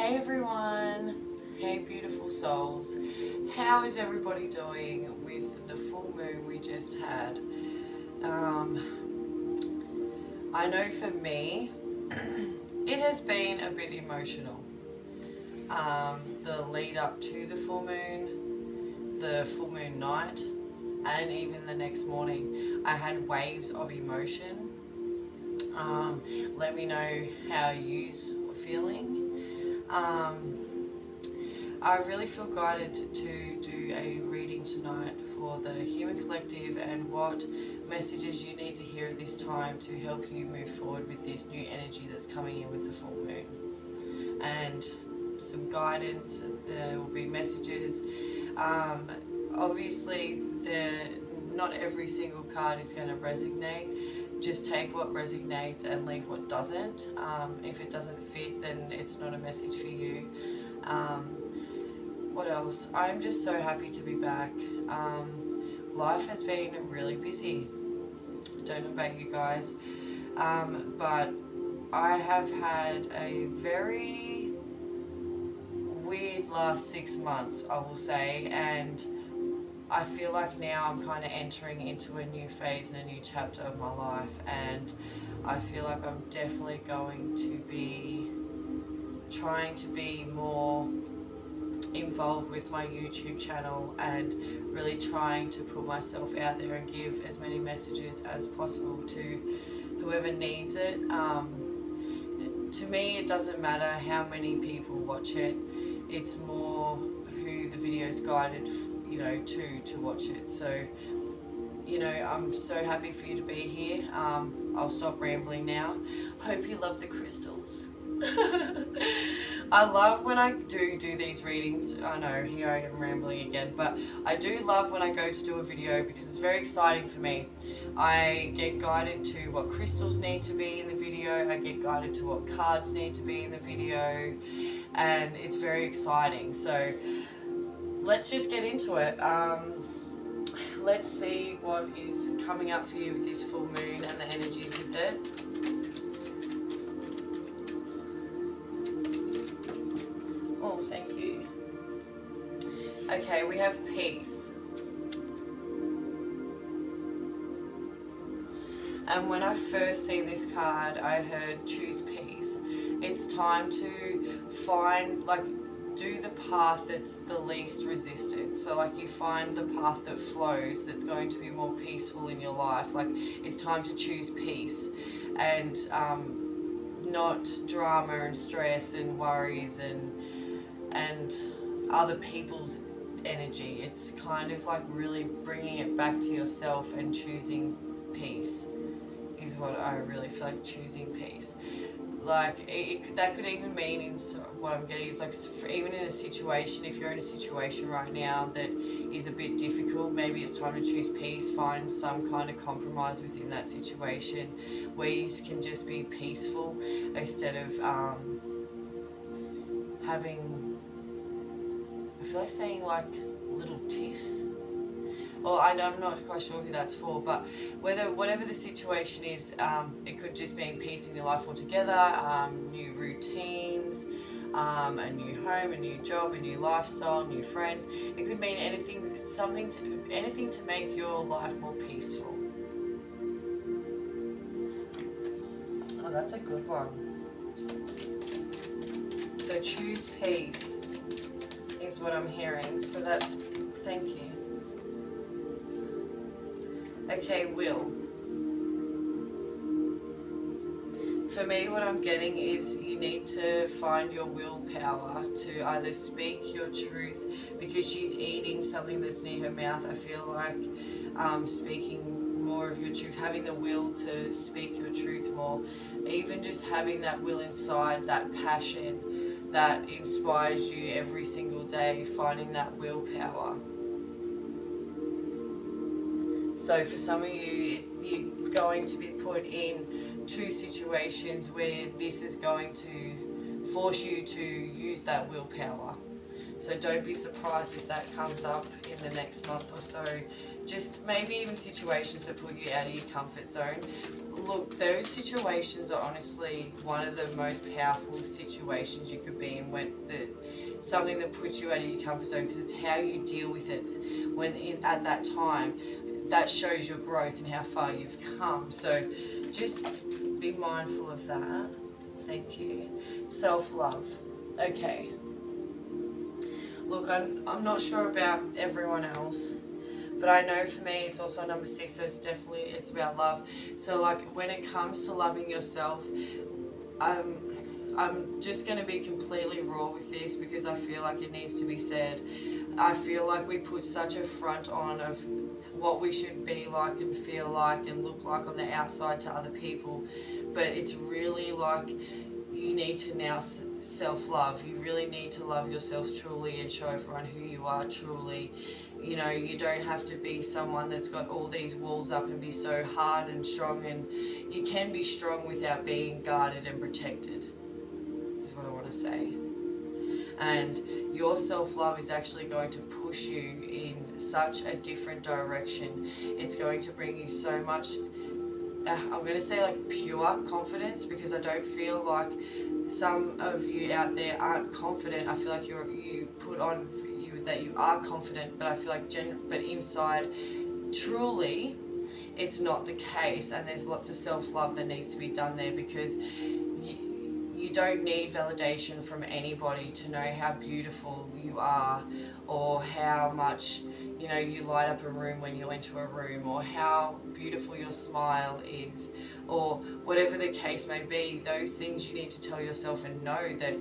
Hey everyone, hey beautiful souls, how is everybody doing with the full moon we just had? I know for me, it has been a bit emotional. The lead up to the full moon night, and even the next morning, I had waves of emotion. Let me know how you's feeling. I really feel guided to do a reading tonight for the Human Collective and what messages you need to hear at this time to help you move forward with this new energy that's coming in with the full moon. And some guidance, there will be messages. Obviously, not every single card is going to resonate. Just take what resonates and leave what doesn't. If it doesn't fit, then it's not a message for you. What else? I'm just so happy to be back. Life has been really busy. I don't know about you guys, but I have had a very weird last 6 months, I will say, and I feel like now I'm kind of entering into a new phase and a new chapter of my life, and I feel like I'm definitely going to be trying to be more involved with my YouTube channel and really trying to put myself out there and give as many messages as possible to whoever needs it. To me, it doesn't matter how many people watch it. It's more who the video is guided, to watch it. So, I'm so happy for you to be here. I'll stop rambling now. Hope you love the crystals. I love when I do these readings. I know, here I am rambling again, but I do love when I go to do a video because it's very exciting for me. I get guided to what crystals need to be in the video, I get guided to what cards need to be in the video, and it's very exciting. So let's just get into it. Let's see what is coming up for you with this full moon and the energies with it. Oh, thank you. Okay, we have peace. And when I first seen this card, I heard choose peace. It's time to find, do the path that's the least resistant. So you find the path that flows, that's going to be more peaceful in your life. It's time to choose peace and not drama and stress and worries and other people's energy. It's kind of really bringing it back to yourself and choosing peace is what I really feel like. Choosing peace. That could even mean, in what I'm getting is even in a situation, if you're in a situation right now that is a bit difficult, maybe it's time to choose peace, find some kind of compromise within that situation where you can just be peaceful instead of having, I feel like saying little tiffs. Well, I'm not quite sure who that's for, but whatever the situation is, it could just mean peace in your life altogether, new routines, a new home, a new job, a new lifestyle, new friends. It could mean anything to make your life more peaceful. Oh, that's a good one. So choose peace is what I'm hearing. So thank you. Okay, will. For me, what I'm getting is you need to find your willpower to either speak your truth, because she's eating something that's near her mouth. I feel like speaking more of your truth, having the will to speak your truth more, even just having that will inside, that passion that inspires you every single day, finding that willpower. So for some of you, you're going to be put in two situations where this is going to force you to use that willpower. So don't be surprised if that comes up in the next month or so. just maybe even situations that put you out of your comfort zone. Look, those situations are honestly one of the most powerful situations you could be in, when something that puts you out of your comfort zone, because it's how you deal with it at that time that shows your growth and how far you've come. So just be mindful of that. Thank you. Self-love. Okay. Look, I'm not sure about everyone else, but I know for me it's also number 6, so it's about love. So like when it comes to loving yourself, I'm just going to be completely raw with this because I feel like it needs to be said. I feel like we put such a front on of what we should be like and feel like and look like on the outside to other people, but it's really like you need to now self-love. You really need to love yourself truly and show everyone who you are truly. You know, you don't have to be someone that's got all these walls up and be so hard and strong, and you can be strong without being guarded and protected, is what I want to say. And your self-love is actually going to push you in such a different direction. It's going to bring you so much, I'm going to say like pure confidence, because I don't feel like some of you out there aren't confident. I feel like you put on you that you are confident, but I feel like but inside truly it's not the case, and there's lots of self-love that needs to be done there, because you don't need validation from anybody to know how beautiful you are, or how much, you know, you light up a room when you enter a room, or how beautiful your smile is, or whatever the case may be. Those things you need to tell yourself and know that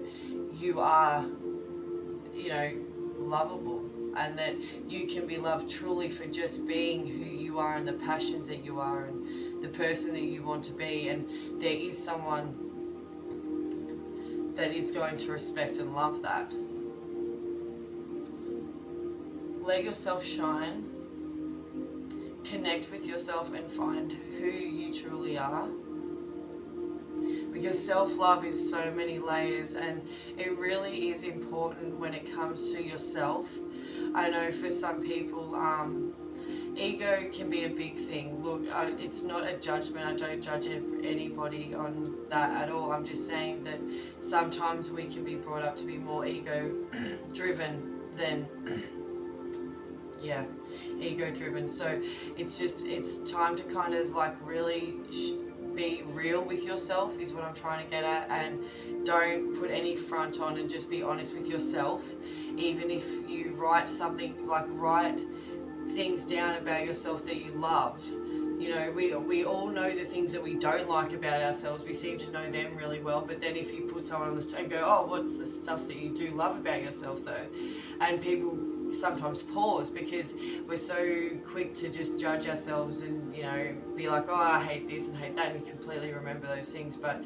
you are, you know, lovable, and that you can be loved truly for just being who you are and the passions that you are and the person that you want to be. And there is someone that is going to respect and love that. Let yourself shine, connect with yourself and find who you truly are, because self-love is so many layers, and it really is important when it comes to yourself. I know for some people, ego can be a big thing. Look, it's not a judgment. I don't judge anybody on that at all. I'm just saying that sometimes we can be brought up to be more ego-driven than, ego-driven. So it's time to kind of like really be real with yourself, is what I'm trying to get at, and don't put any front on, and just be honest with yourself. Even if you write something, like write things down about yourself that you love. You know, we all know the things that we don't like about ourselves. We seem to know them really well, but then if you put someone on the and go, oh, what's the stuff that you do love about yourself though? And people sometimes pause, because we're so quick to just judge ourselves and, you know, be like, oh, I hate this and hate that, and you completely remember those things. But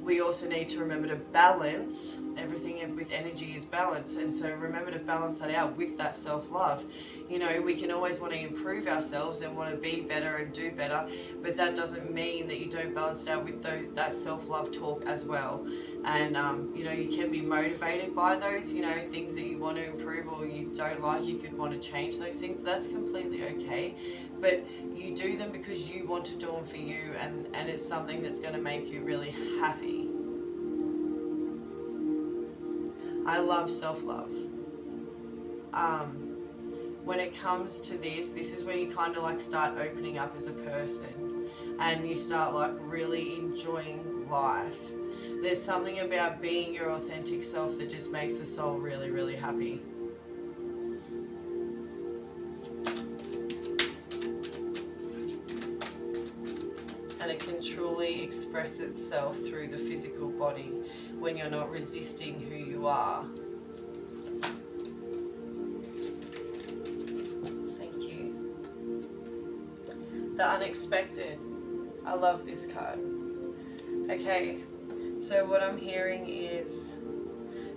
we also need to remember to balance everything with energy is balance, and so remember to balance that out with that self-love. You know, we can always want to improve ourselves and want to be better and do better, but that doesn't mean that you don't balance it out with that self-love talk as well. And you know, you can be motivated by those, you know, things that you want to improve or you don't like. You could want to change those things. That's completely okay, but you do them because you want to do them for you, and it's something that's going to make you really happy. I love self-love. When it comes to this is where you kind of like start opening up as a person, and you start like really enjoying life. There's something about being your authentic self that just makes the soul really, really happy. And it can truly express itself through the physical body when you're not resisting who you are. Thank you. The unexpected. I love this card. Okay, so what I'm hearing is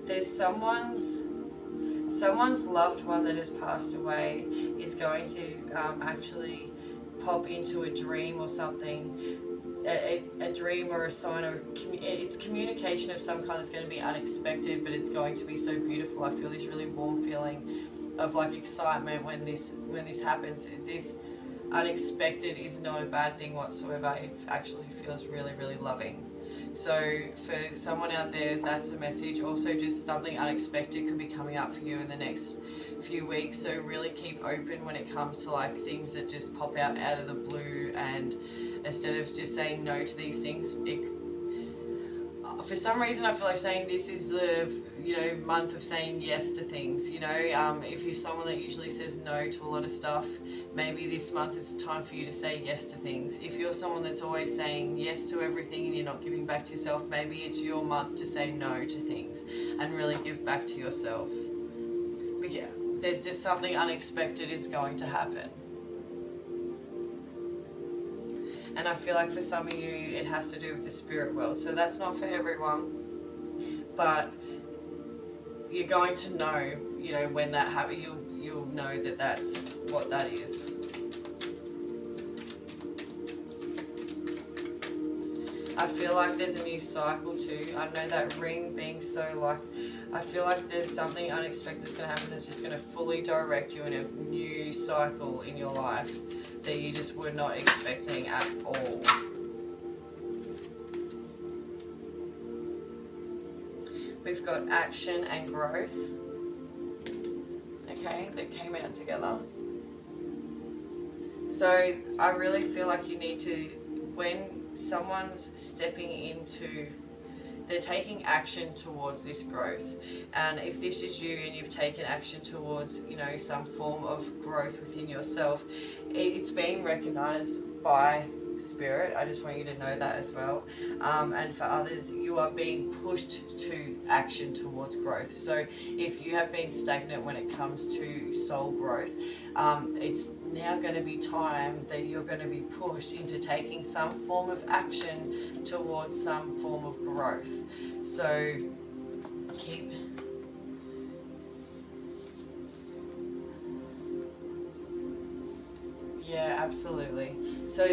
there's someone's loved one that has passed away is going to actually pop into a dream or something, a dream or a sign, or it's communication of some kind that's going to be unexpected, but it's going to be so beautiful. I feel this really warm feeling, of like excitement when this happens. This unexpected is not a bad thing whatsoever. It actually feels really, really loving. So for someone out there, that's a message. Also, just something unexpected could be coming up for you in the next few weeks. So really keep open when it comes to like things that just pop out of the blue, and instead of just saying no to these things, for some reason I feel like saying this is the month of saying yes to things. If you're someone that usually says no to a lot of stuff, maybe this month is time for you to say yes to things. If you're someone that's always saying yes to everything and you're not giving back to yourself, maybe it's your month to say no to things and really give back to yourself. But yeah, there's just something unexpected is going to happen. And I feel like for some of you, it has to do with the spirit world. So that's not for everyone, but you're going to know, when that happens, you'll know that that's what that is. I feel like there's a new cycle too. I know that ring being so like, I feel like there's something unexpected that's going to happen that's just going to fully direct you in a new cycle in your life that you just were not expecting at all. We've got action and growth, okay, that came out together. So I really feel like you need to, when someone's stepping into, they're taking action towards this growth, and if this is you and you've taken action towards some form of growth within yourself, it's being recognized by spirit. I just want you to know that as well. And for others, you are being pushed to action towards growth. So if you have been stagnant when it comes to soul growth, it's now going to be time that you're going to be pushed into taking some form of action towards some form of growth. So keep absolutely. So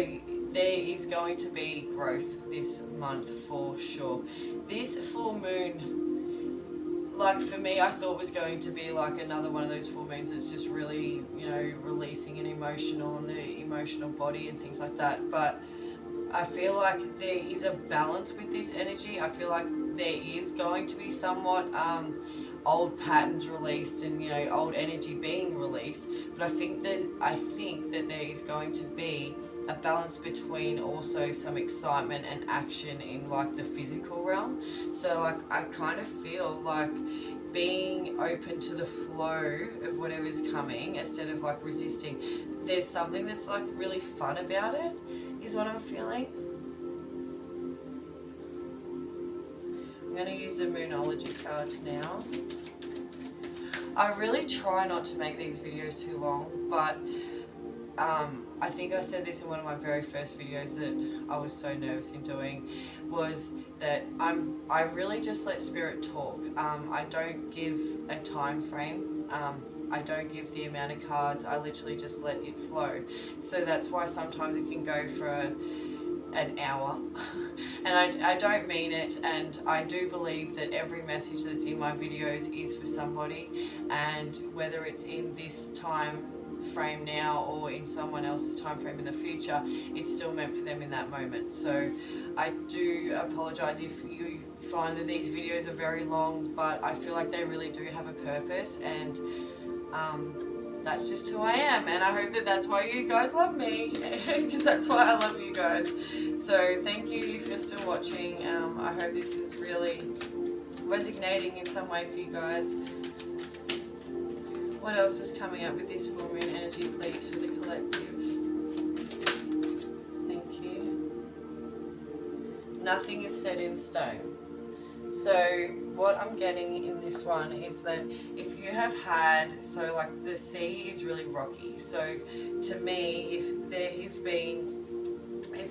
there is going to be growth this month for sure. This full moon, like for me, I thought was going to be like another one of those full moons that's just really, releasing an emotional and the emotional body and things like that. But I feel like there is a balance with this energy. I feel like there is going to be somewhat old patterns released and old energy being released, but I think that there is going to be a balance between also some excitement and action in like the physical realm. So like I kind of feel like being open to the flow of whatever's coming instead of like resisting. There's something that's like really fun about it, is what I'm feeling. I'm going to use the Moonology cards now. I really try not to make these videos too long, but I think I said this in one of my very first videos that I was so nervous in doing, was that I really just let spirit talk. I don't give a time frame. I don't give the amount of cards. I literally just let it flow. So that's why sometimes it can go for an hour. And I don't mean it, and I do believe that every message that's in my videos is for somebody, and whether it's in this time frame now or in someone else's time frame in the future, it's still meant for them in that moment. So I do apologize if you find that these videos are very long, but I feel like they really do have a purpose, and that's just who I am, and I hope that that's why you guys love me, because that's why I love you guys. So thank you if you're still watching. I hope this is really resonating in some way for you guys. What else is coming up with this full moon energy, please, for the collective? Thank you. Nothing is set in stone. So what I'm getting in this one is that if you have had, so like the sea is really rocky. So to me, if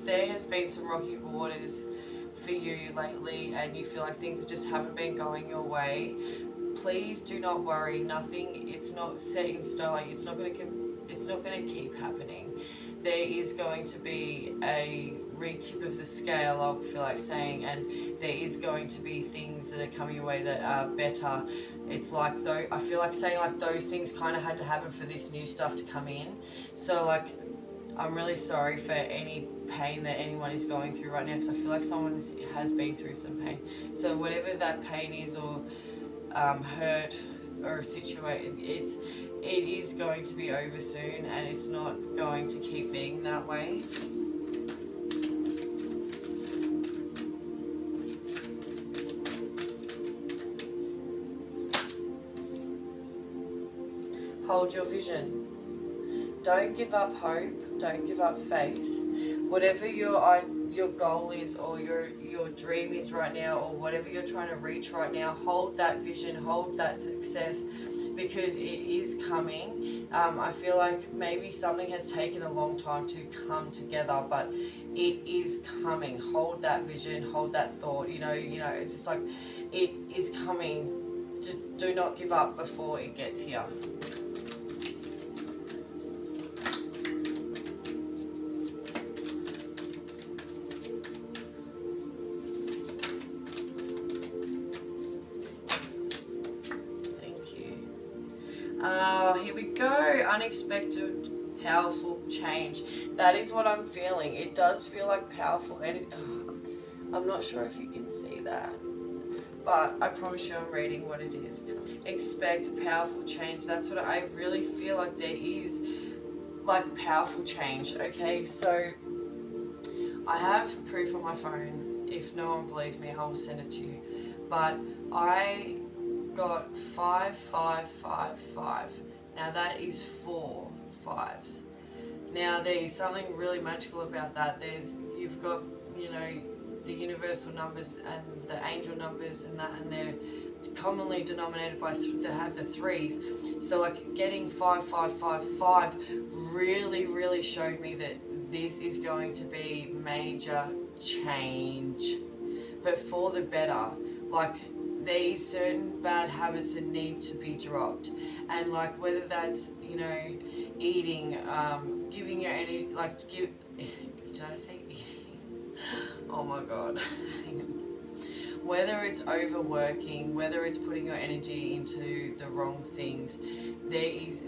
there has been some rocky waters for you lately and you feel like things just haven't been going your way, please do not worry. It's not set in stone. Like it's not going to keep happening. There is going to be a re-tip of the scale, I feel like saying, and there is going to be things that are coming your way that are better. It's like, though, I feel like saying like those things kind of had to happen for this new stuff to come in. So like, I'm really sorry for any pain that anyone is going through right now, because I feel like someone has been through some pain. So whatever that pain is, or hurt or situation, it is going to be over soon, and it's not going to keep being that way. Hold your vision. Don't give up hope. Don't give up faith. Whatever your goal is, or your dream is right now, or whatever you're trying to reach right now, hold that vision, hold that success, because it is coming. I feel like maybe something has taken a long time to come together, but it is coming. Hold that vision, hold that thought. It's just like it is coming. Do not give up before it gets here. Here we go. Unexpected, powerful change. That is what I'm feeling. It does feel like powerful. I'm not sure if you can see that, but I promise you I'm reading what it is. Expect powerful change. That's what I really feel like there is, like powerful change. Okay, so I have proof on my phone. If no one believes me, I'll send it to you. But I got 5555. Now that is 4 5s. Now there is something really magical about that. You've got, the universal numbers and the angel numbers and that, and they're commonly denominated by they have the 3s. So like getting 5555 really showed me that this is going to be major change, but for the better. Like, these certain bad habits that need to be dropped, and like whether that's eating, giving your energy, did I say eating? Oh my god. Whether it's overworking, whether it's putting your energy into the wrong things, there is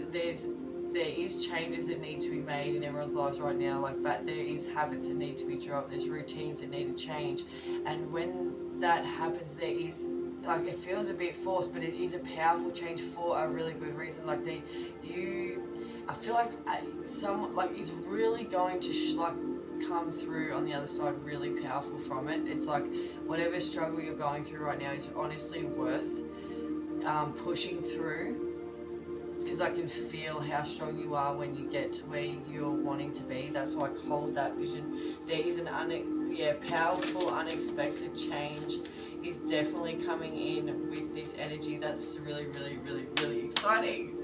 changes that need to be made in everyone's lives right now. But there is habits that need to be dropped. There's routines that need to change, and when that happens, there is, it feels a bit forced, but it is a powerful change for a really good reason. I feel like it's really going to come through on the other side really powerful from it. It's like whatever struggle you're going through right now is honestly worth pushing through, because I can feel how strong you are when you get to where you're wanting to be. That's why I hold that vision. There is powerful, unexpected change is definitely coming in with this energy. That's really exciting.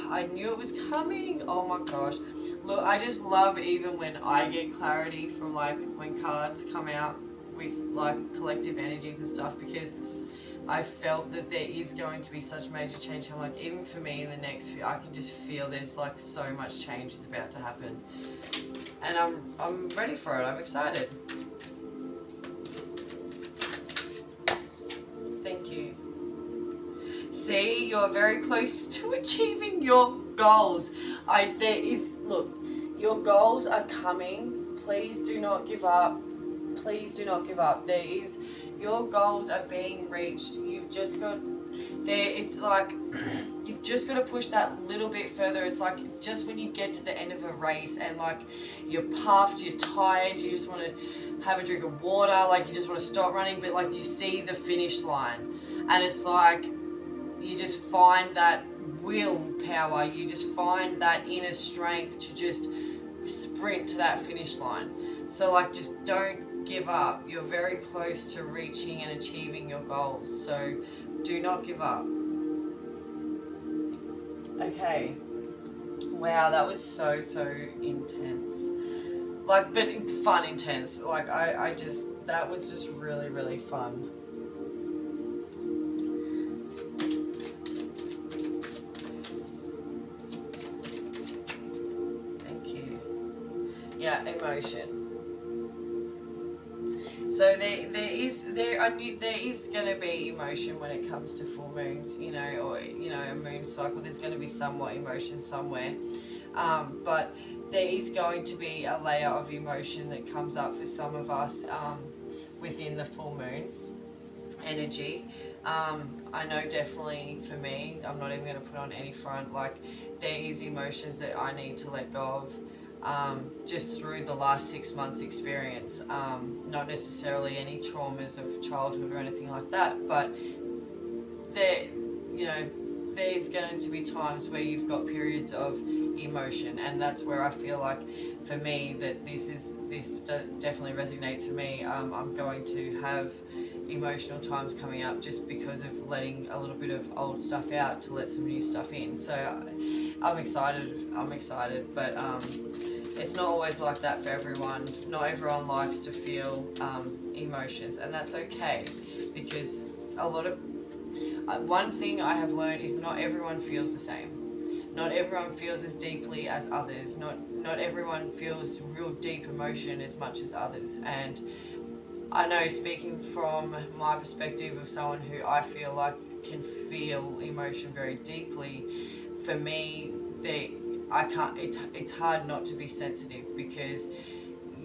I knew it was coming. Oh my gosh. Look, I just love even when I get clarity from when cards come out with collective energies and stuff, because I felt that there is going to be such major change. I'm even for me in the next few, I can just feel there's so much change is about to happen. And I'm ready for it. I'm excited. Thank you. See, you're very close to achieving your goals. Look, your goals are coming. Please do not give up. Please do not give up. Your goals are being reached. You've just got you've just got to push that little bit further. It's just when you get to the end of a race and you're puffed, you're tired, you just want to have a drink of water, you just want to stop running, but you see the finish line, and it's you just find that willpower, you just find that inner strength to just sprint to that finish line. So just don't give up. You're very close to reaching and achieving your goals, so do not give up. Okay. Wow, that was so intense. But fun intense. That was just really fun. Thank you. Yeah, emotion. So there is going to be emotion when it comes to full moons, or a moon cycle. There's going to be somewhat emotion somewhere, but there is going to be a layer of emotion that comes up for some of us within the full moon energy. I know definitely for me, I'm not even going to put on any front, like there is emotions that I need to let go of. Just through the last 6 months experience, not necessarily any traumas of childhood or anything like that, but there, there's going to be times where you've got periods of emotion, and that's where I feel like for me that this definitely resonates for me. I'm going to have emotional times coming up just because of letting a little bit of old stuff out to let some new stuff in. So I'm excited, but it's not always like that for everyone. Not everyone likes to feel emotions, and that's okay, because one thing I have learned is not everyone feels the same. Not everyone feels as deeply as others. Not everyone feels real deep emotion as much as others. And I know, speaking from my perspective of someone who I feel like can feel emotion very deeply, for me, it's hard not to be sensitive, because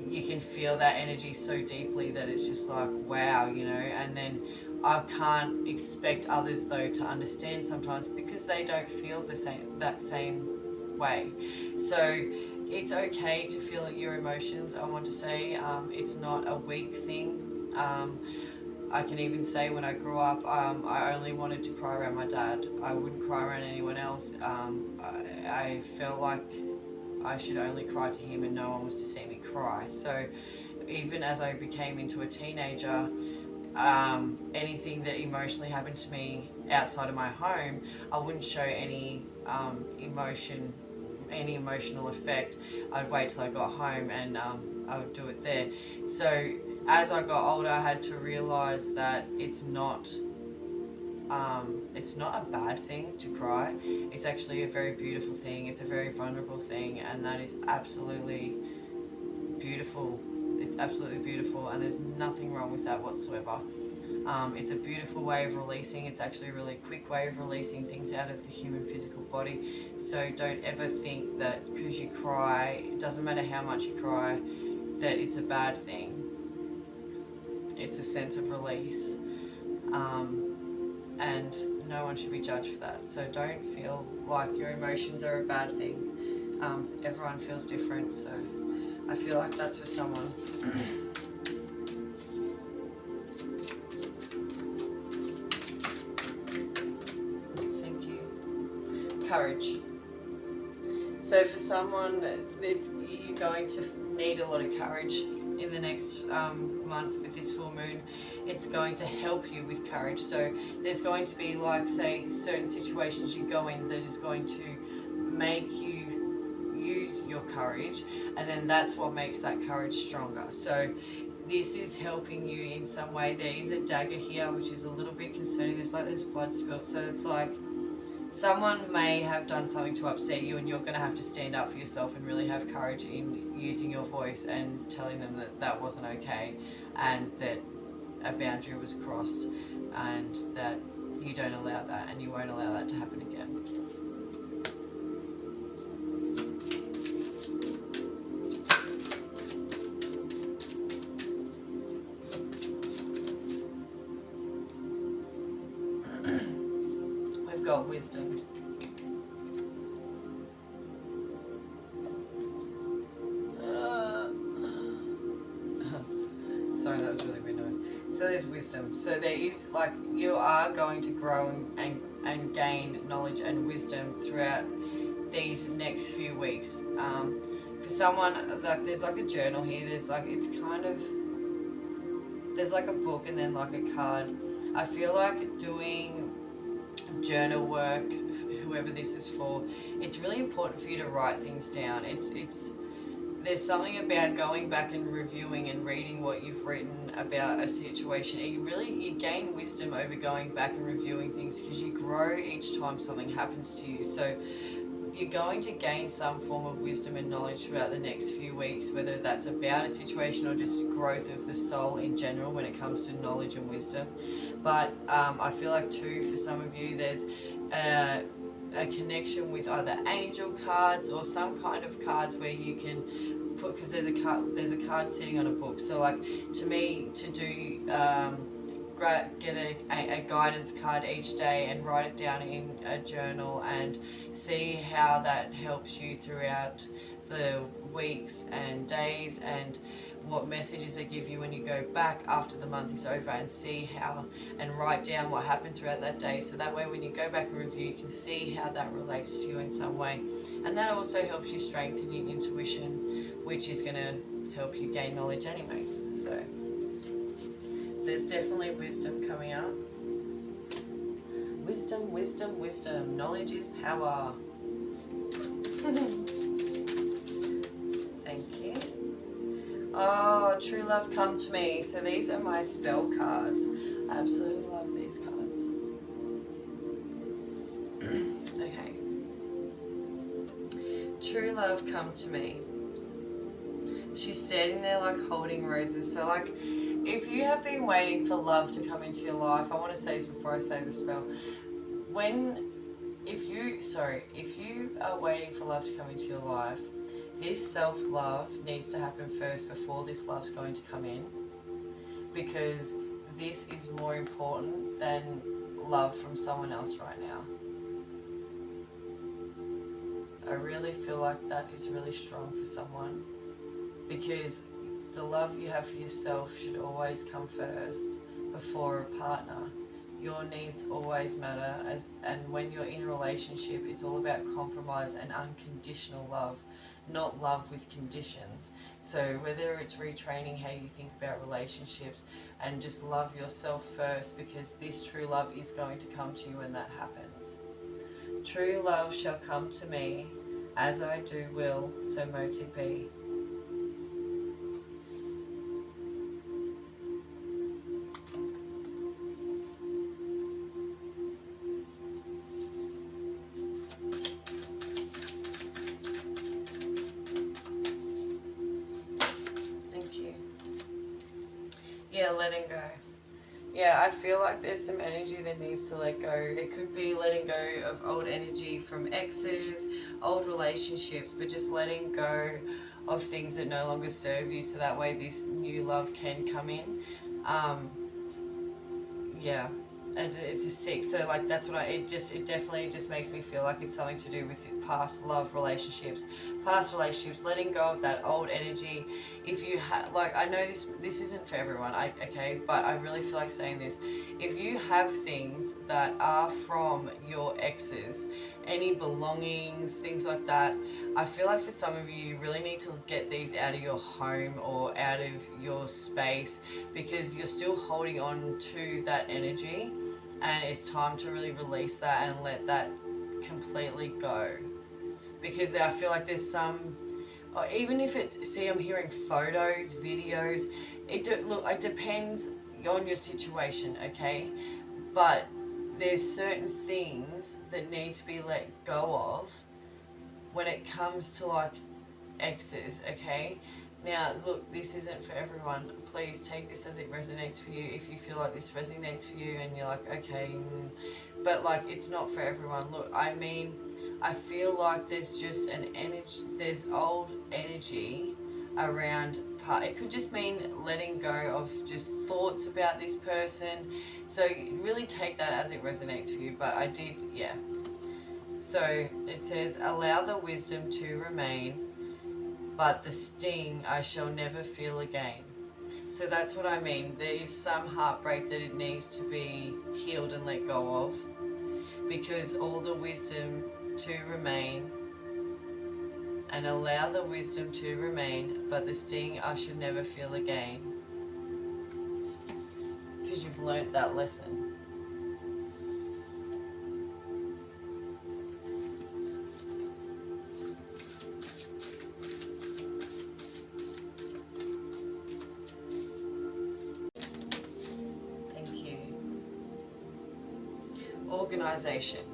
you can feel that energy so deeply that it's just like, wow, and then I can't expect others though to understand sometimes, because they don't feel that same way. So it's okay to feel your emotions. I want to say it's not a weak thing. I can even say when I grew up, I only wanted to cry around my dad. I wouldn't cry around anyone else. I felt like I should only cry to him and no one was to see me cry. So even as I became into a teenager, anything that emotionally happened to me outside of my home, I wouldn't show any emotional effect. I'd wait till I got home and I would do it there. So as I got older, I had to realize that it's not a bad thing to cry. It's actually a very beautiful thing. It's a very vulnerable thing, and that is absolutely beautiful. It's absolutely beautiful, and there's nothing wrong with that whatsoever. It's a beautiful way of releasing. It's actually a really quick way of releasing things out of the human physical body. So don't ever think that because you cry, it doesn't matter how much you cry, that it's a bad thing. It's a sense of release. And no one should be judged for that. So don't feel like your emotions are a bad thing. Everyone feels different, so I feel like that's for someone. Thank you. Courage. So for someone, you're going to need a lot of courage in the next month with this full moon. It's going to help you with courage. So there's going to be, like, say, certain situations you go in that is going to make you use your courage, and then that's what makes that courage stronger. So this is helping you in some way. There is a dagger here, which is a little bit concerning. There's blood spilt, so it's like someone may have done something to upset you, and you're going to have to stand up for yourself and really have courage in using your voice and telling them that that wasn't okay, and that a boundary was crossed, and that you don't allow that, and you won't allow that to happen again. We've got wisdom. Sorry, that was really weird noise. So there's wisdom. So there is, like, you are going to grow and gain knowledge and wisdom throughout these next few weeks. For someone, like, there's like a journal here. There's like, it's kind of, there's like a book and then like a card. I feel like doing journal work, whoever this is for, it's really important for you to write things down. There's something about going back and reviewing and reading what you've written about a situation. You gain wisdom over going back and reviewing things, because you grow each time something happens to you. So you're going to gain some form of wisdom and knowledge throughout the next few weeks, whether that's about a situation or just growth of the soul in general when it comes to knowledge and wisdom. But I feel like too, for some of you, there's a connection with either angel cards or some kind of cards where you can put, because there's a card sitting on a book. So like, to me, to do get a guidance card each day and write it down in a journal and see how that helps you throughout the weeks and days, and what messages they give you when you go back after the month is over, and see how, and write down what happened throughout that day, so that way when you go back and review you can see how that relates to you in some way. And that also helps you strengthen your intuition, which is going to help you gain knowledge anyways. So there's definitely wisdom coming up. Wisdom, wisdom, wisdom. Knowledge is power. Thank you. Oh, true love, come to me. So these are my spell cards. I absolutely love these cards. Okay. True love, come to me. She's standing there like holding roses. So like, if you have been waiting for love to come into your life, I want to say this before I say the spell. If you are waiting for love to come into your life, this self-love needs to happen first before this love's going to come in, because this is more important than love from someone else right now. I really feel like that is really strong for someone, because the love you have for yourself should always come first before a partner. Your needs always matter, and when you're in a relationship, it's all about compromise and unconditional love, not love with conditions. So whether it's retraining how you think about relationships, and just love yourself first, because this true love is going to come to you when that happens. True love shall come to me, as I do will, so mote it be. Yeah, letting go. Yeah, I feel like there's some energy that needs to let go. It could be letting go of old energy from exes, old relationships, but just letting go of things that no longer serve you, so that way this new love can come in. Yeah, and it's a 6, so like that's what it definitely just makes me feel like it's something to do with past relationships, letting go of that old energy. If you like, I know this isn't for everyone, okay, but I really feel like saying this. If you have things that are from your exes, any belongings, things like that, I feel like for some of you, you really need to get these out of your home or out of your space, because you're still holding on to that energy, and it's time to really release that and let that completely go. Because I feel like there's some, even if it's, see, I'm hearing photos, videos, it depends on your situation, okay? But there's certain things that need to be let go of when it comes to like exes, okay? Now, look, this isn't for everyone. Please take this as it resonates for you. If you feel like this resonates for you and you're like, okay, but like, it's not for everyone. Look, I mean, I feel like there's just an energy, there's old energy around it could just mean letting go of just thoughts about this person. So really take that as it resonates for you. But I did, yeah. So it says, allow the wisdom to remain, but the sting I shall never feel again. So that's what I mean. There is some heartbreak that it needs to be healed and let go of, because all the wisdom to remain, and allow the wisdom to remain, but the sting I should never feel again, because you've learnt that lesson. Thank you. Organisation.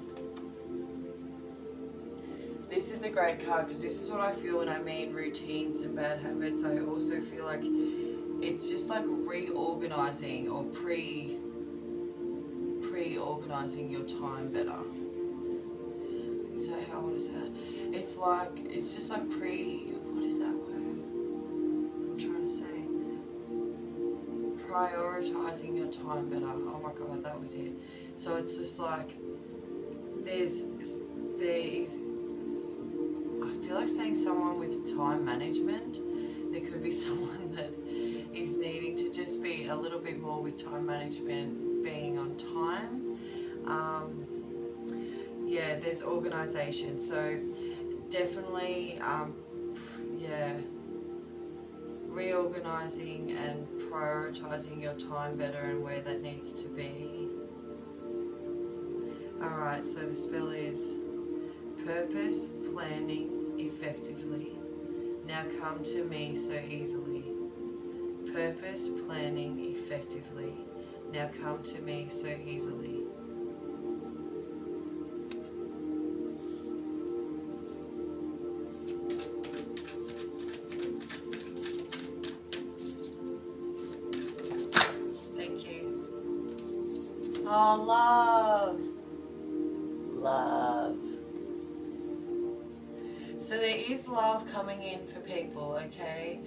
This is a great card because this is what I feel when I mean routines and bad habits. I also feel like it's just like reorganizing or pre-organizing your time better. Is that how I want to say that? It's just like what is that word I'm trying to say? Prioritizing your time better. Oh my god, that was it. So it's just like there is I feel like saying someone with time management. There could be someone that is needing to just be a little bit more with time management, being on time. Yeah, there's organisation. So definitely, reorganising and prioritising your time better and where that needs to be. Alright, so the spell is purpose, planning, effectively. Now come to me so easily. Purpose, planning, effectively. Now come to me so easily. Thank you. Oh, love. Love. So there is love coming in for people, okay?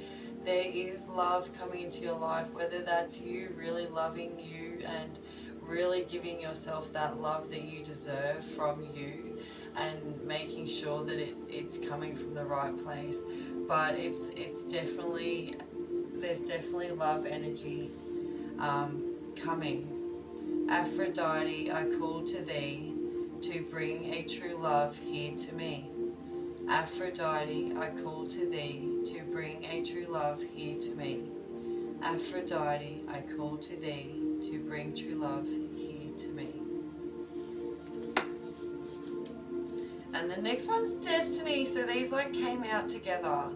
There is love coming into your life, whether that's you really loving you and really giving yourself that love that you deserve from you and making sure that it's coming from the right place. But it's definitely, there's definitely love energy coming. Aphrodite, I call to thee to bring a true love here to me. Aphrodite, I call to thee to bring a true love here to me. Aphrodite, I call to thee to bring true love here to me. And the next one's destiny. So these like came out together.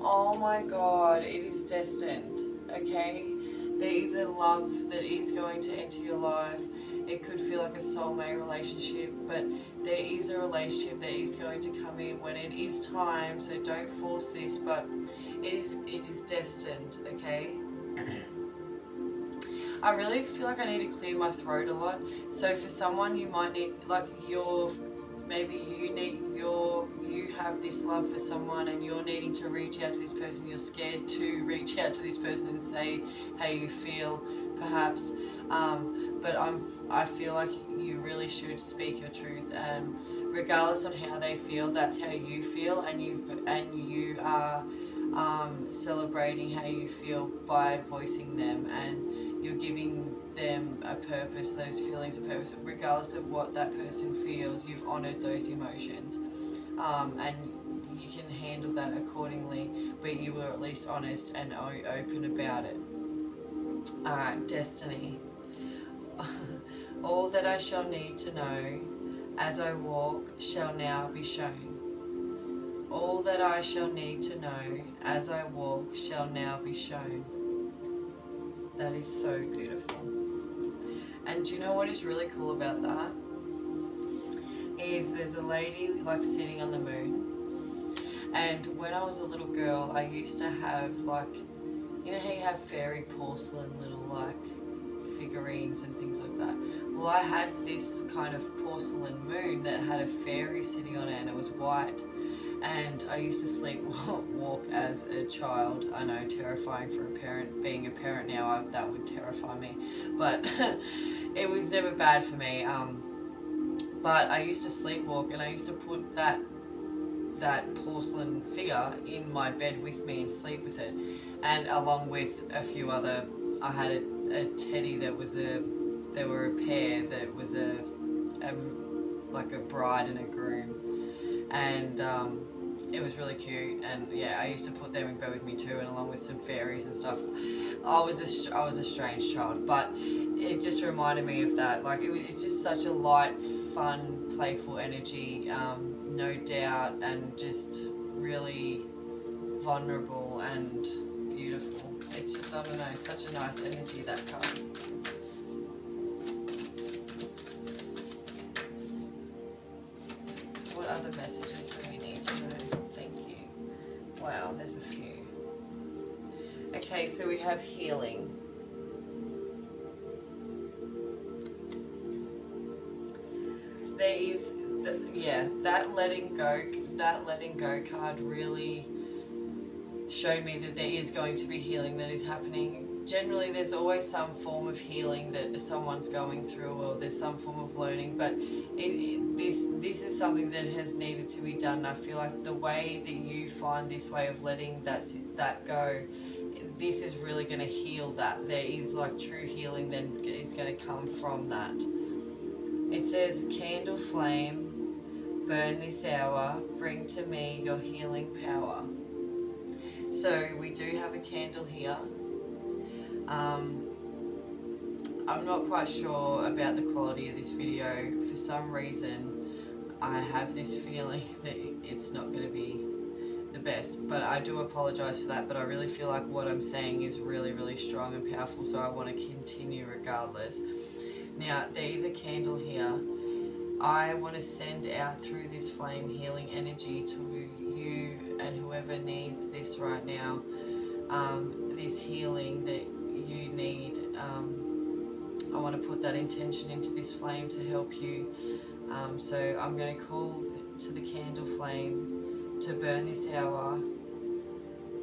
Oh my god, it is destined, okay? There is a love that is going to enter your life. It could feel like a soulmate relationship, but there is a relationship that is going to come in when it is time, so don't force this, but it is destined, okay? I really feel like I need to clear my throat a lot. So for someone, you might need, like, you have this love for someone and you're needing to reach out to this person. You're scared to reach out to this person and say how you feel, perhaps. But I feel like you really should speak your truth, and regardless on how they feel, that's how you feel, and you are celebrating how you feel by voicing them, and you're giving them a purpose, those feelings a purpose, regardless of what that person feels. You've honoured those emotions, and you can handle that accordingly, but you were at least honest and open about it. Alright, destiny. All that I shall need to know as I walk shall now be shown. All that I shall need to know as I walk shall now be shown. That is so beautiful. And do you know what is really cool about that? Is there's a lady like sitting on the moon. And when I was a little girl, I used to have like, you know how you have fairy porcelain little like figurines and things like that. Well, I had this kind of porcelain moon that had a fairy sitting on it, and it was white. And I used to sleepwalk as a child. I know, terrifying for a parent. Being a parent now, that would terrify me. But it was never bad for me. But I used to sleepwalk, and I used to put that porcelain figure in my bed with me and sleep with it. And along with a few other, I had a teddy that was there were a pair that was like a bride and a groom. And it was really cute, and yeah, I used to put them in bed with me too, and along with some fairies and stuff. I was a strange child, but it just reminded me of that. Like it's just such a light, fun, playful energy, no doubt, and just really vulnerable and beautiful. It's just, I don't know, such a nice energy, that card. What other messages do we need? now. There's a few. Okay, so we have healing. There is, that letting go card really showed me that there is going to be healing that is happening. Generally, there's always some form of healing that someone's going through, or there's some form of learning, but this is something that has needed to be done. I feel like the way that you find this way of letting that go, this is really going to heal that. There is like true healing that is going to come from that. It says, candle flame, burn this hour, bring to me your healing power. So we do have a candle here. I'm not quite sure about the quality of this video. For some reason, I have this feeling that it's not going to be the best, but I do apologize for that. But I really feel like what I'm saying is really, really strong and powerful, so I want to continue regardless. Now, there is a candle here. I want to send out through this flame healing energy to you and whoever needs this right now, this healing that you need. I want to put that intention into this flame to help you. So I'm going to call to the candle flame to burn this hour.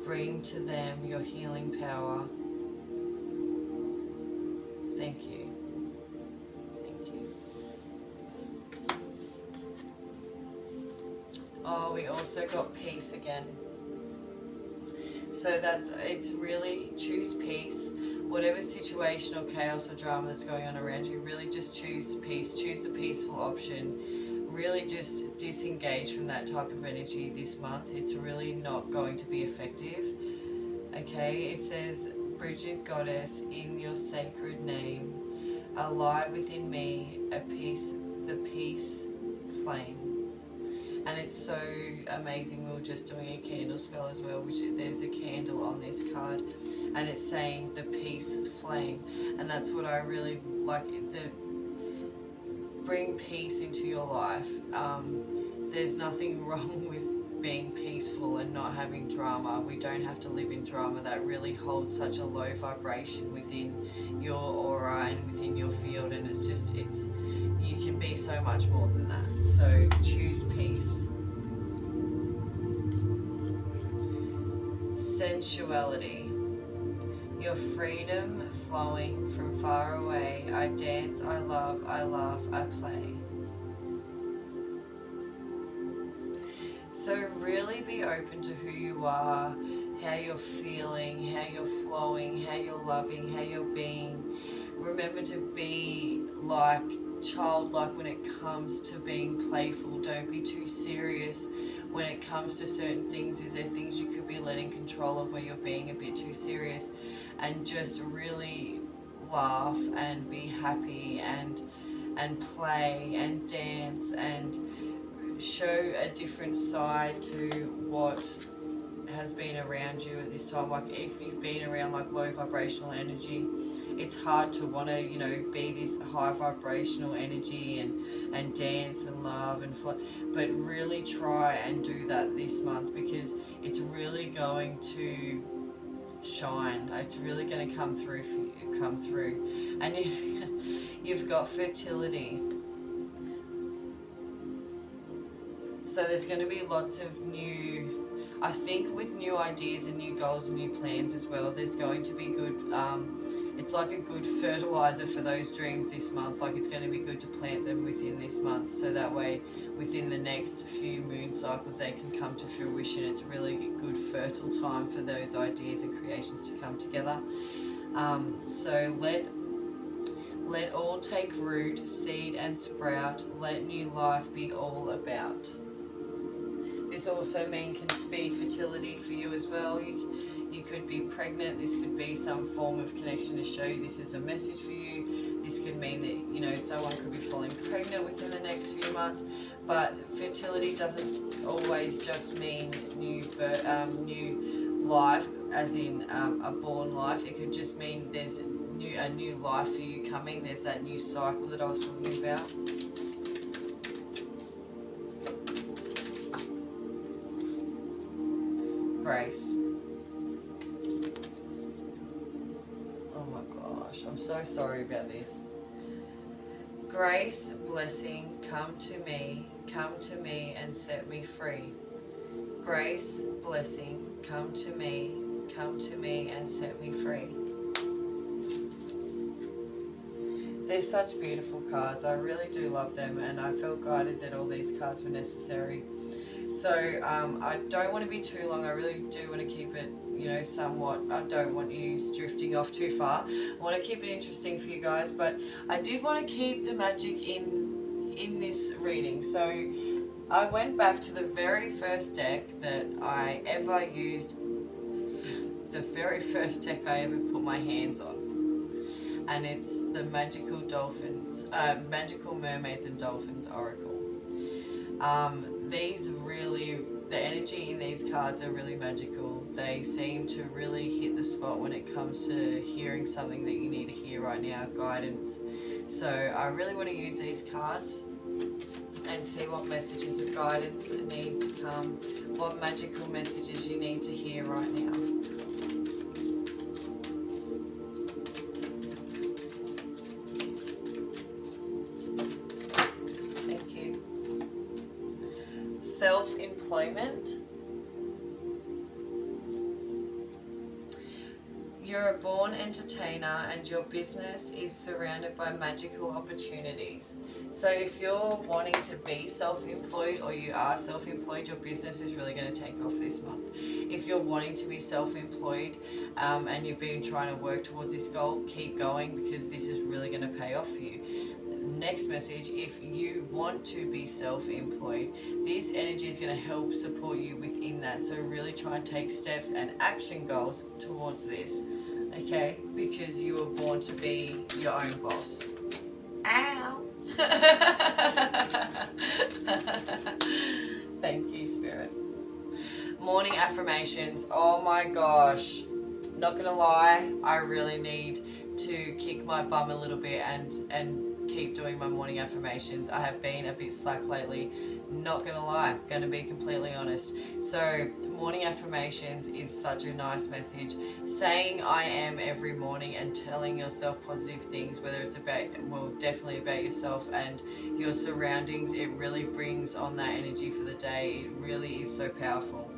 Bring to them your healing power. Thank you. Thank you. Oh, we also got peace again. So it's really choose peace. Whatever situation or chaos or drama that's going on around you, really just choose peace. Choose a peaceful option. Really just disengage from that type of energy this month. It's really not going to be effective. Okay, it says, Bridget Goddess, in your sacred name, alive within me, the peace flame. And it's so amazing. We were just doing a candle spell as well, which there's a candle on this card, and it's saying the peace flame. And that's what I really like, bring peace into your life. There's nothing wrong with being peaceful and not having drama. We don't have to live in drama. That really holds such a low vibration within your aura and within your field, and you can be so much more than that. So choose peace. Sensuality. Your freedom flowing from far away. I dance, I love, I laugh, I play. So really be open to who you are, how you're feeling, how you're flowing, how you're loving, how you're being. Remember to be like childlike when it comes to being playful. Don't be too serious when it comes to certain things. Is there things you could be letting control of where you're being a bit too serious? And just really laugh and be happy and play and dance and show a different side to what has been around you at this time. Like if you've been around like low vibrational energy, it's hard to want to, be this high vibrational energy and dance and love and flow. But really try and do that this month, because it's really going to shine. It's really going to come through for you. And if you've got fertility, so there's going to be lots of I think with new ideas and new goals and new plans as well, there's going to be good, it's like a good fertilizer for those dreams this month. Like it's going to be good to plant them within this month, so that way within the next few moon cycles they can come to fruition. It's really a good fertile time for those ideas and creations to come together. So let all take root, seed and sprout, let new life be all about. This also can be fertility for you as well. You could be pregnant. This could be some form of connection to show you this is a message for you. This could mean that, someone could be falling pregnant within the next few months. But fertility doesn't always just mean new life, as in a born life. It could just mean there's a new life for you coming. There's that new cycle that I was talking about. Grace. Oh my gosh, I'm so sorry about this. Grace, blessing, come to me and set me free. Grace, blessing, come to me and set me free. They're such beautiful cards. I really do love them, and I felt guided that all these cards were necessary. So I don't want to be too long. I really do want to keep it, somewhat. I don't want you drifting off too far. I want to keep it interesting for you guys, but I did want to keep the magic in this reading. So I went back to the very first deck that I ever used, the very first deck I ever put my hands on. And it's the Magical Mermaids and Dolphins Oracle. The energy in these cards are really magical. They seem to really hit the spot when it comes to hearing something that you need to hear right now, guidance. So I really want to use these cards and see what messages of guidance that need to come, what magical messages you need to hear right now. Self-employment. You're a born entertainer and your business is surrounded by magical opportunities. So if you're wanting to be self-employed or you are self-employed, your business is really going to take off this month. If you're wanting to be self-employed and you've been trying to work towards this goal, keep going, because this is really going to pay off for you. Next message, if you want to be self-employed, this energy is going to help support you within that. So really try and take steps and action goals towards this, okay? Because you were born to be your own boss. Ow! Thank you, Spirit. Morning affirmations. Oh my gosh. Not gonna lie, I really need to kick my bum a little bit and keep doing my morning affirmations. I have been a bit slack lately, not gonna lie, gonna be completely honest. So morning affirmations is such a nice message. Saying I am every morning and telling yourself positive things, whether it's definitely about yourself and your surroundings, it really brings on that energy for the day. It really is so powerful.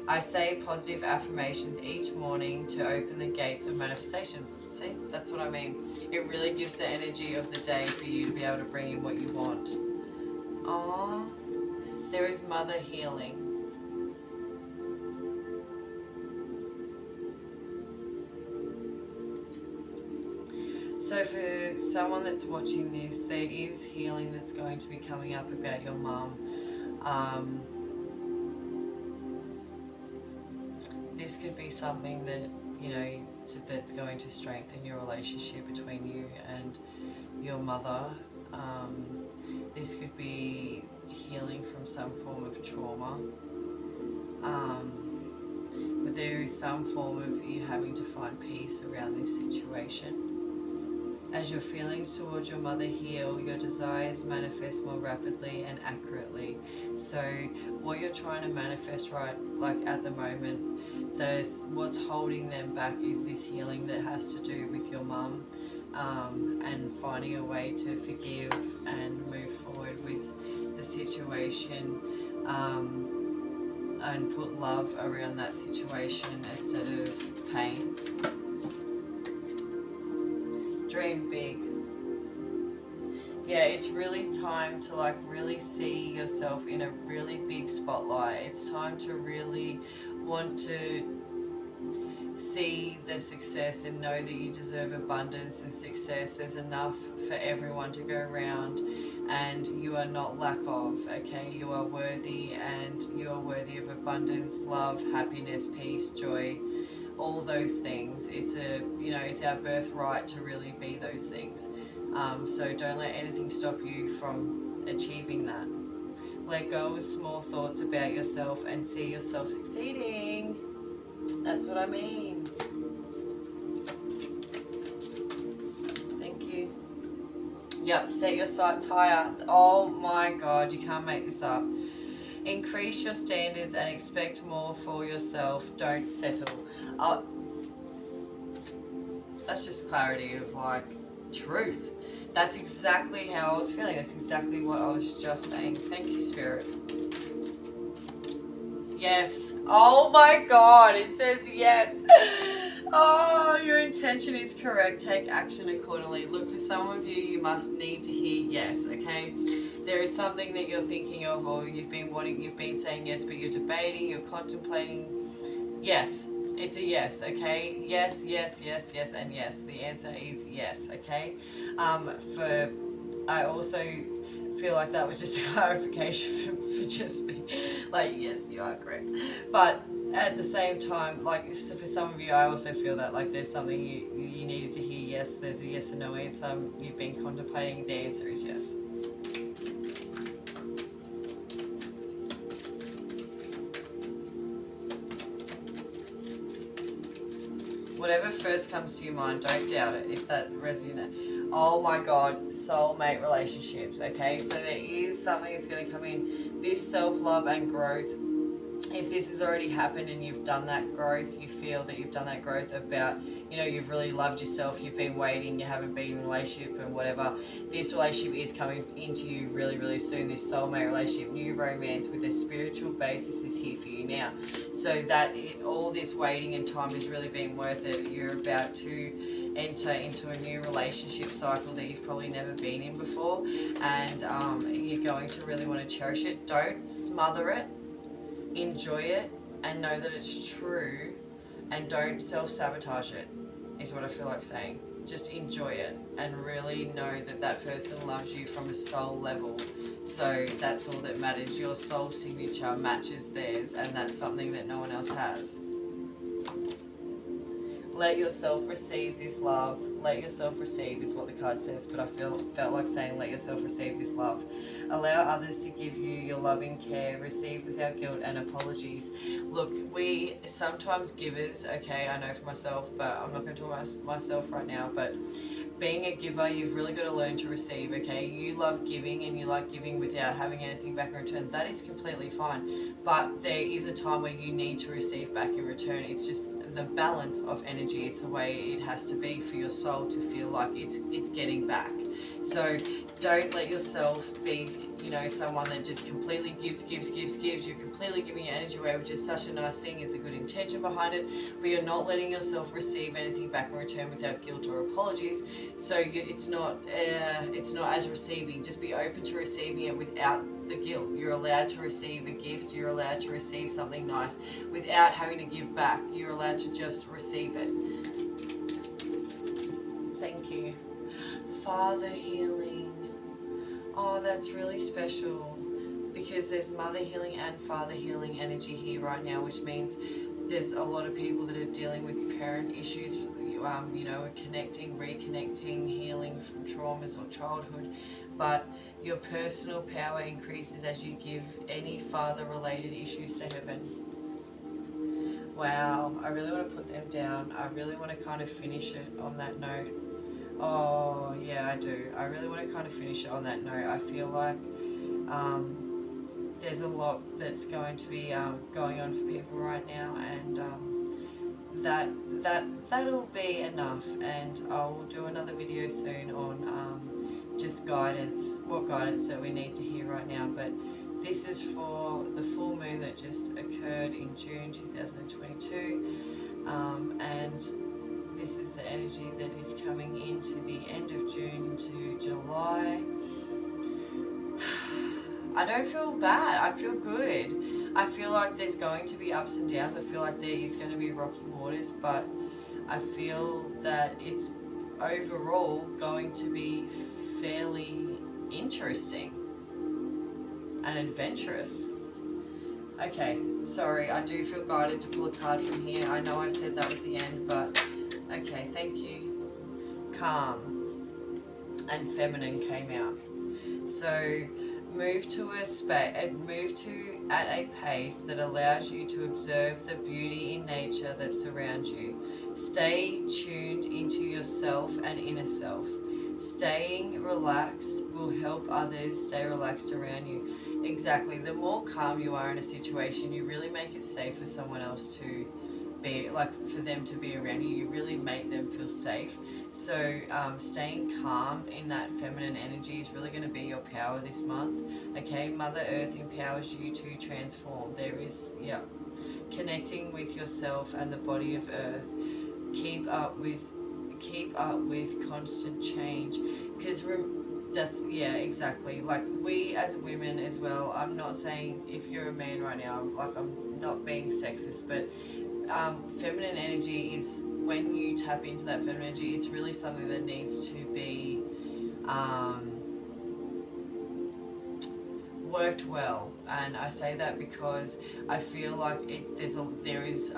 I say positive affirmations each morning to open the gates of manifestation. See, that's what I mean. It really gives the energy of the day for you to be able to bring in what you want. Aww. There is mother healing. So for someone that's watching this, there is healing that's going to be coming up about your mum. This could be something that, that's going to strengthen your relationship between you and your mother. This could be healing from some form of trauma. But there is some form of you having to find peace around this situation. As your feelings towards your mother heal, your desires manifest more rapidly and accurately. So what you're trying to manifest at the moment, what's holding them back is this healing that has to do with your mum, and finding a way to forgive and move forward with the situation, and put love around that situation instead of pain. Dream big. Yeah, it's really time to really see yourself in a really big spotlight. It's time to really want to see the success and know that you deserve abundance and success. There's enough for everyone to go around and you are not lack of, okay? You are worthy, and you are worthy of abundance, love, happiness, peace, joy, all those things. It's it's our birthright to really be those things. So don't let anything stop you from achieving that. Let go of small thoughts about yourself and see yourself succeeding. That's what I mean. Thank you. Yep, set your sights higher. Oh my God, you can't make this up. Increase your standards and expect more for yourself. Don't settle. That's just clarity of like truth. That's exactly how I was feeling. That's exactly what I was just saying. Thank you, Spirit. Yes. Oh my God. It says yes. Oh, your intention is correct. Take action accordingly. Look, for some of you, you must need to hear yes, okay? There is something that you're thinking of, or you've been saying yes, but you're debating, you're contemplating. Yes. It's a yes, okay? Yes, yes, yes, yes, and yes. The answer is yes, okay? I also feel like that was just a clarification for just me. Like, yes, you are correct. But at the same time, like, so for some of you, I also feel that, like, there's something you needed to hear yes, there's a yes or no answer. You've been contemplating, the answer is yes. Whatever first comes to your mind, don't doubt it if that resonates. Oh my God, soulmate relationships, okay? So there is something that's going to come in. This self-love and growth, if this has already happened and you've done that growth, you feel that you've done that growth about, you've really loved yourself, you've been waiting, you haven't been in a relationship and whatever, this relationship is coming into you really, really soon. This soulmate relationship, new romance with a spiritual basis is here for you now. So that all this waiting and time is really being worth it. You're about to enter into a new relationship cycle that you've probably never been in before, and you're going to really want to cherish it. Don't smother it. Enjoy it and know that it's true, and don't self-sabotage it, is what I feel like saying. Just enjoy it and really know that that person loves you from a soul level. So that's all that matters. Your soul signature matches theirs, and that's something that no one else has. Let yourself receive this love. Let yourself receive is what the card says, but I felt like saying let yourself receive this love. Allow others to give you your loving care. Receive without guilt and apologies. Look, we sometimes givers, okay, I know for myself, but I'm not going to talk about myself right now, but being a giver, you've really got to learn to receive, okay? You love giving and you like giving without having anything back in return. That is completely fine. But there is a time where you need to receive back in return. It's just the balance of energy. It's the way it has to be for your soul to feel like it's getting back. So don't let yourself be, someone that just completely gives. You're completely giving your energy away, which is such a nice thing. It's a good intention behind it, but you're not letting yourself receive anything back in return without guilt or apologies. So it's not as receiving. Just be open to receiving it without the guilt. You're allowed to receive a gift. You're allowed to receive something nice without having to give back. You're allowed to just receive it. Thank you. Father healing. Oh, that's really special, because there's mother healing and father healing energy here right now, which means there's a lot of people that are dealing with parent issues, connecting, reconnecting, healing from traumas or childhood. But your personal power increases as you give any father-related issues to heaven. Wow, I really want to put them down. I really want to kind of finish it on that note. Oh, yeah, I do. I really want to kind of finish it on that note. I feel like there's a lot that's going to be going on for people right now, and that'll be enough. And I'll do another video soon on just guidance, what guidance that we need to hear right now. But this is for the full moon that just occurred in June 2022, and this is the energy that is coming into the end of June into July. I don't feel bad. I feel good. I feel like there's going to be ups and downs. I feel like there is going to be rocky waters, but I feel that it's overall going to be fairly interesting and adventurous. Okay, sorry, I do feel guided to pull a card from here. I know I said that was the end, but okay, thank you. Calm and feminine came out. So move at a pace that allows you to observe the beauty in nature that surrounds you. Stay tuned into yourself and inner self. Staying relaxed will help others stay relaxed around you. Exactly. The more calm you are in a situation, you really make it safe for someone else to be, like, for them to be around you. You really make them feel safe. So staying calm in that feminine energy is really going to be your power this month. Okay, Mother Earth empowers you to transform. There is, yeah, connecting with yourself and the body of Earth. Keep up with constant change, because that's, yeah, exactly, like, we as women as well, I'm not saying if you're a man right now, I'm not being sexist, but feminine energy is, when you tap into that feminine energy, it's really something that needs to be worked well. And I say that because I feel like there is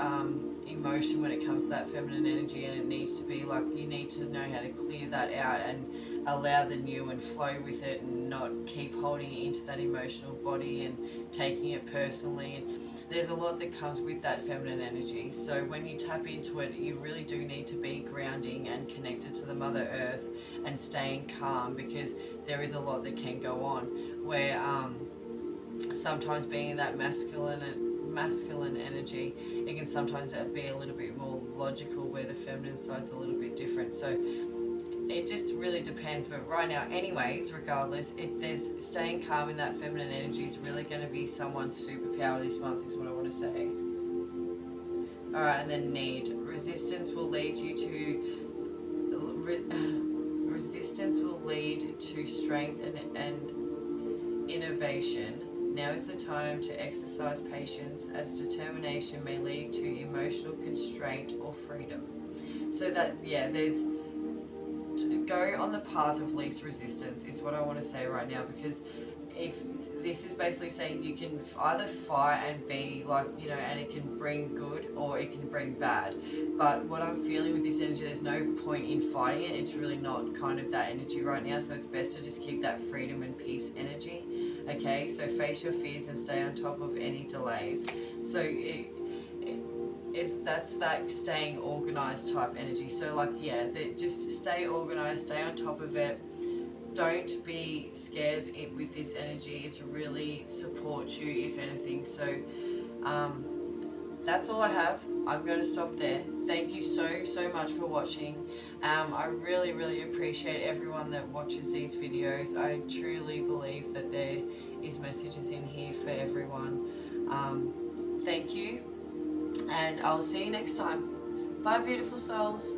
emotion when it comes to that feminine energy, and it needs to be like, you need to know how to clear that out and allow the new and flow with it, and not keep holding it into that emotional body and taking it personally. And there's a lot that comes with that feminine energy. So when you tap into it, you really do need to be grounding and connected to the Mother Earth and staying calm, because there is a lot that can go on where sometimes being in that masculine energy, it can sometimes be a little bit more logical, where the feminine side's a little bit different. So it just really depends. But right now, anyways, regardless, there's staying calm in that feminine energy is really going to be someone's superpower this month, is what I want to say. Alright, and then need. Resistance will lead to strength and innovation. Now is the time to exercise patience, as determination may lead to emotional constraint or freedom. So that, yeah, there's, to go on the path of least resistance is what I want to say right now, because if this is basically saying you can either fight and be like, you know, and it can bring good or it can bring bad. But what I'm feeling with this energy, there's no point in fighting it. It's really not kind of that energy right now. So it's best to just keep that freedom and peace energy. Okay, so face your fears and stay on top of any delays. So that's that staying organized type energy. So like, yeah, just stay organized, stay on top of it. Don't be scared with this energy. It's really supports you, if anything. So that's all I have. I'm going to stop there. Thank you so much for watching. I really appreciate everyone that watches these videos. I truly believe that there is messages in here for everyone. Thank you, and I'll see you next time. Bye, beautiful souls.